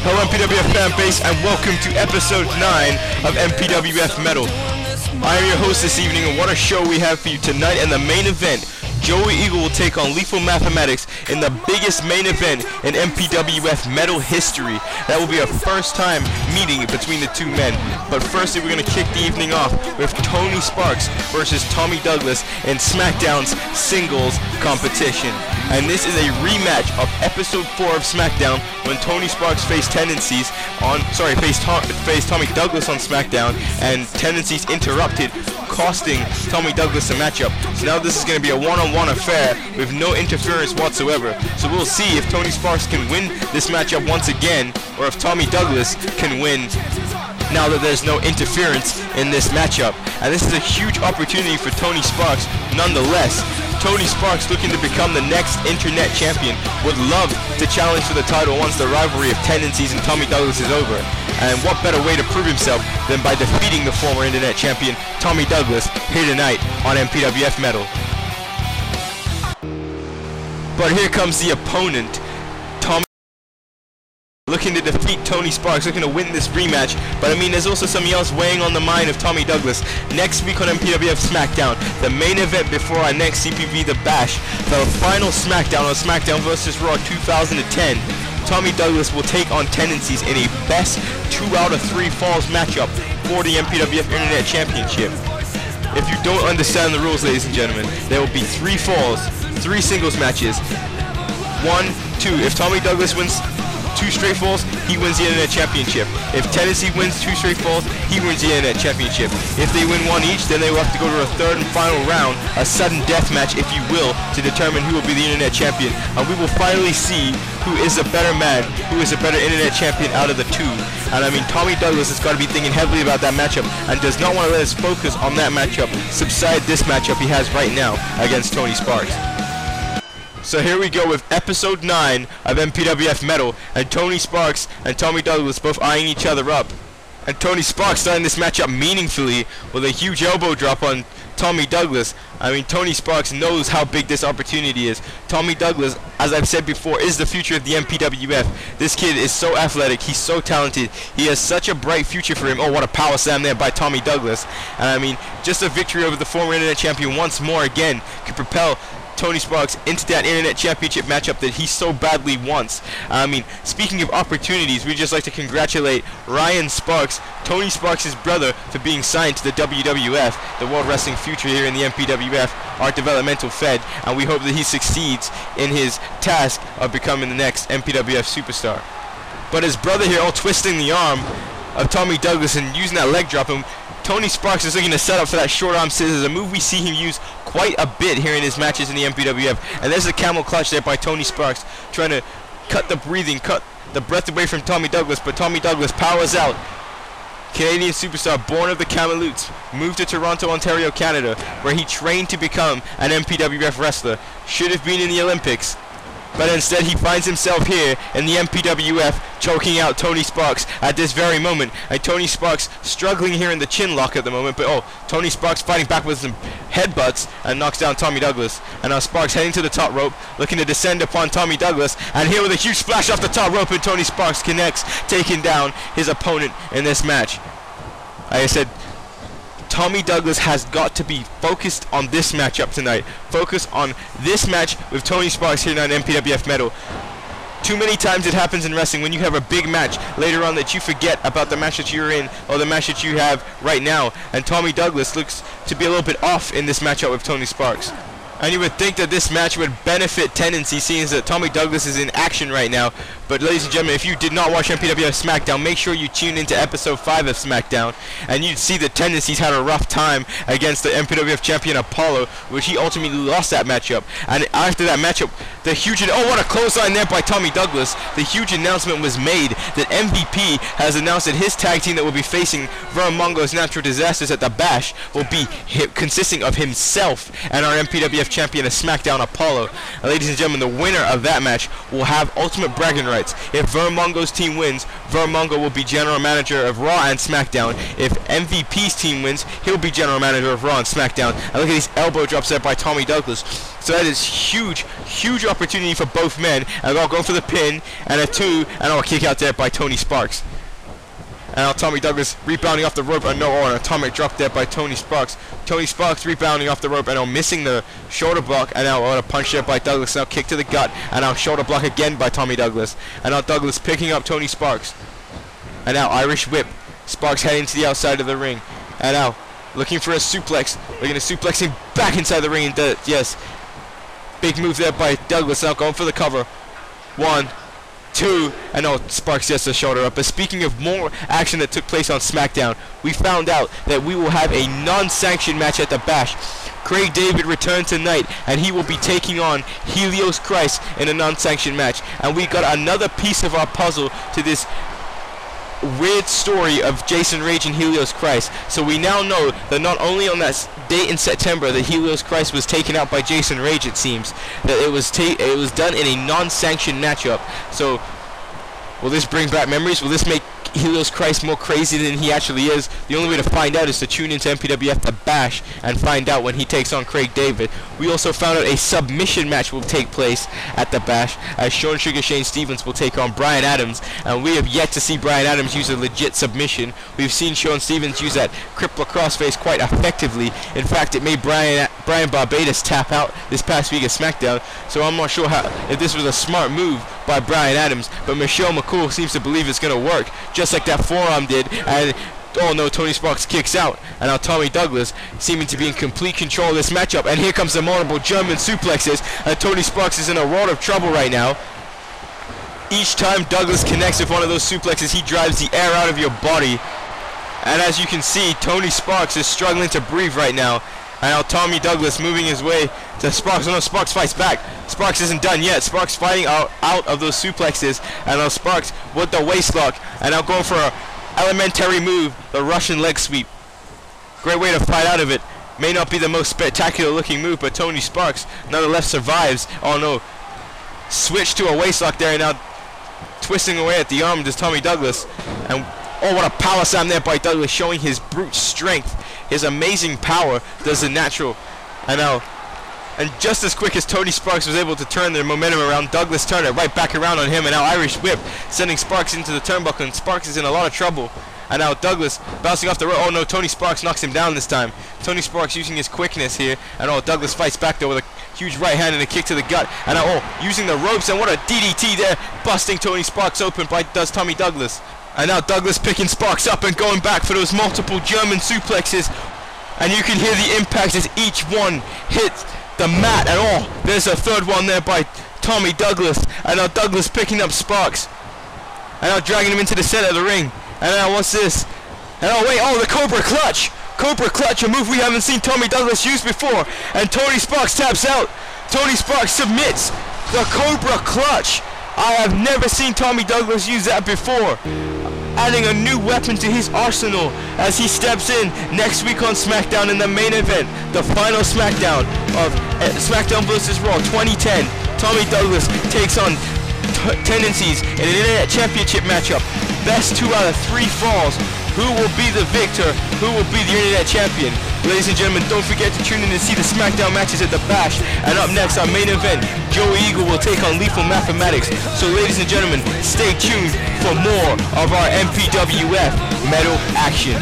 Hello MPWF fan base and welcome to episode 9 of MPWF Metal. I am your host this evening and what a show we have for you tonight. In the main event, Joey Eagle will take on Lethal Mathematics in the biggest main event in MPWF Metal history. That will be a first time meeting between the two men. But firstly, we're going to kick the evening off with Tony Sparxx versus Tommy Douglas in Smackdown's singles competition. And this is a rematch of episode 4 of Smackdown when Tony Sparxx faced faced Tommy Douglas on Smackdown, and Tendencies interrupted, costing Tommy Douglas a matchup. So now this is going to be a one-on-one affair with no interference whatsoever. So we'll see if Tony Sparxx can win this matchup once again, or if Tommy Douglas can win now that there's no interference in this matchup. And this is a huge opportunity for Tony Sparxx nonetheless. Tony Sparxx, looking to become the next internet champion, would love to challenge for the title once the rivalry of Tendencies and Tommy Douglas is over. And what better way to prove himself than by defeating the former internet champion Tommy Douglas here tonight on MPWF Metal. But here comes the opponent, Tommy, looking to defeat Tony Sparxx, looking to win this rematch. But I mean, there's also something else weighing on the mind of Tommy Douglas. Next week on MPWF Smackdown, the main event before our next CPV, The Bash, the final Smackdown on Smackdown vs. Raw 2010, Tommy Douglas will take on Tendencies in a best 2 out of 3 falls matchup for the MPWF Internet Championship. If you don't understand the rules, ladies and gentlemen, there will be 3 falls, 3 singles matches. 1, 2. If Tommy Douglas wins 2 straight falls, he wins the Internet Championship. If Tennessee wins 2 straight falls, he wins the Internet Championship. If they win 1 each, then they will have to go to a third and final round, a sudden death match, if you will, to determine who will be the Internet Champion. And we will finally see who is a better man, who is a better Internet Champion out of the 2. And I mean, Tommy Douglas has got to be thinking heavily about that matchup and does not want to let his focus on that matchup subside this matchup he has right now against Tony Sparxx. So here we go with episode 9 of MPWF Metal, and Tony Sparxx and Tommy Douglas both eyeing each other up. And Tony Sparxx starting this matchup meaningfully with a huge elbow drop on Tommy Douglas. I mean, Tony Sparxx knows how big this opportunity is. Tommy Douglas, as I've said before, is the future of the MPWF. This kid is so athletic, he's so talented, he has such a bright future for him. Oh, what a power slam there by Tommy Douglas. And I mean, just a victory over the former Internet Champion once more again could propel Tony Sparxx into that Internet Championship matchup that he so badly wants. I mean, speaking of opportunities, we'd just like to congratulate Ryan Sparxx, Tony Sparxx's brother, for being signed to the WWF, the World Wrestling Future here in the MPWF, our developmental fed, and we hope that he succeeds in his task of becoming the next MPWF superstar. But his brother here all twisting the arm of Tommy Douglas and using that leg drop, and Tony Sparxx is looking to set up for that short arm scissors, a move we see him use quite a bit here in his matches in the MPWF. And there's a camel clutch there by Tony Sparxx, trying to cut the breathing, cut the breath away from Tommy Douglas, but Tommy Douglas powers out. Canadian superstar, born of the Kamloops, moved to Toronto, Ontario, Canada, where he trained to become an MPWF wrestler. Should have been in the Olympics, but instead he finds himself here in the MPWF, choking out Tony Sparxx at this very moment. And Tony Sparxx struggling here in the chin lock at the moment, but Tony Sparxx fighting back with some headbutts and knocks down Tommy Douglas. And now Sparxx heading to the top rope, looking to descend upon Tommy Douglas, and here with a huge splash off the top rope, and Tony Sparxx connects, taking down his opponent in this match. Like I said, Tommy Douglas has got to be focused on this matchup tonight. Focus on this match with Tony Sparxx here on MPWF Metal. Too many times it happens in wrestling when you have a big match later on that you forget about the match that you're in or the match that you have right now. And Tommy Douglas looks to be a little bit off in this matchup with Tony Sparxx. And you would think that this match would benefit Tendency, seeing that Tommy Douglas is in action right now. But ladies and gentlemen, if you did not watch MPWF Smackdown, make sure you tune into episode 5 of Smackdown, and you'd see that Tendency's had a rough time against the MPWF champion Apollo, which he ultimately lost that matchup. And after that matchup, the huge, oh, what a clothesline there by Tommy Douglas. The huge announcement was made that MVP has announced that his tag team that will be facing Vern Mongo's Natural Disasters at the Bash will be consisting of himself and our MPWF MPWF champion of Smackdown, Apollo. And ladies and gentlemen, the winner of that match will have ultimate bragging rights. If Vermongo's team wins, Vermongo will be general manager of Raw and Smackdown. If MVP's team wins, he'll be general manager of Raw and Smackdown. And look at these elbow drops there by Tommy Douglas. So that is huge opportunity for both men. And I'll go for the pin and a 2, and I'll kick out there by Tony Sparxx. And now Tommy Douglas rebounding off the rope, and an atomic drop there by Tony Sparxx. Tony Sparxx rebounding off the rope, and now missing the shoulder block, and now a punch there by Douglas. Now kick to the gut, and now shoulder block again by Tommy Douglas. And now Douglas picking up Tony Sparxx. And now Irish whip. Sparxx heading to the outside of the ring. And now looking for a suplex. Looking to suplex him back inside the ring, and does it. Yes. Big move there by Douglas. Now going for the cover. 1, 2, and now Sparxx gets the shoulder up. But speaking of more action that took place on SmackDown, we found out that we will have a non-sanctioned match at the Bash. Craig David returned tonight, and he will be taking on Helios Christ in a non-sanctioned match. And we got another piece of our puzzle to this weird story of Jason Rage and Helios Christ. So we now know that not only on that date in September that Helios Christ was taken out by Jason Rage, it seems that it was done in a non-sanctioned matchup. So will this bring back memories? Will this make Helios Christ more crazy than he actually is? The only way to find out is to tune into MPWF The Bash and find out when he takes on Craig David. We also found out a submission match will take place at The Bash, as Sean Sugar Shane Stevens will take on Brian Adams, and we have yet to see Brian Adams use a legit submission. We've seen Sean Stevens use that crippler crossface quite effectively. In fact, it made Brian Barbados tap out this past week at SmackDown, so I'm not sure if this was a smart move by Brian Adams, but Michelle McCool seems to believe it's going to work, just like that forearm did. And oh no, Tony Sparxx kicks out, and now Tommy Douglas seeming to be in complete control of this matchup, and here comes the multiple German suplexes, and Tony Sparxx is in a world of trouble right now. Each time Douglas connects with one of those suplexes, he drives the air out of your body, and as you can see, Tony Sparxx is struggling to breathe right now. And now Tommy Douglas moving his way to Sparxx. Oh no, Sparxx fights back. Sparxx isn't done yet. Sparxx fighting out of those suplexes. And now Sparxx with the waistlock. And now going for an elementary move, the Russian leg sweep. Great way to fight out of it. May not be the most spectacular looking move, but Tony Sparxx nonetheless survives. Oh no. Switch to a waistlock there, and now twisting away at the arm does Tommy Douglas. And oh, what a power slam there by Douglas, showing his brute strength. His amazing power does the natural. And just as quick as Tony Sparxx was able to turn the momentum around, Douglas turned it right back around on him, and now Irish whip, sending Sparxx into the turnbuckle, and Sparxx is in a lot of trouble. And now Douglas bouncing off the rope. Oh no, Tony Sparxx knocks him down this time. Tony Sparxx using his quickness here, and oh, Douglas fights back there with a huge right hand and a kick to the gut. And now, oh, using the ropes, and what a DDT there, busting Tony Sparxx open does Tommy Douglas. And now Douglas picking Sparxx up and going back for those multiple German suplexes. And you can hear the impact as each one hits the mat. And oh, there's a third one there by Tommy Douglas. And now Douglas picking up Sparxx. And now dragging him into the center of the ring. And now what's this? And oh wait, oh, the Cobra Clutch. Cobra Clutch, a move we haven't seen Tommy Douglas use before. And Tony Sparxx taps out. Tony Sparxx submits the Cobra Clutch. I have never seen Tommy Douglas use that before. Adding a new weapon to his arsenal as he steps in next week on SmackDown in the main event, the final SmackDown of SmackDown vs. Raw 2010. Tommy Douglas takes on Tendencies in an Internet Championship matchup. Best 2 out of 3 falls. Who will be the victor? Who will be the Internet Champion? Ladies and gentlemen, don't forget to tune in to see the SmackDown matches at the Bash. And up next, our main event, Joey Eagle will take on Lethal Mathematics. So ladies and gentlemen, stay tuned for more of our MPWF Metal action.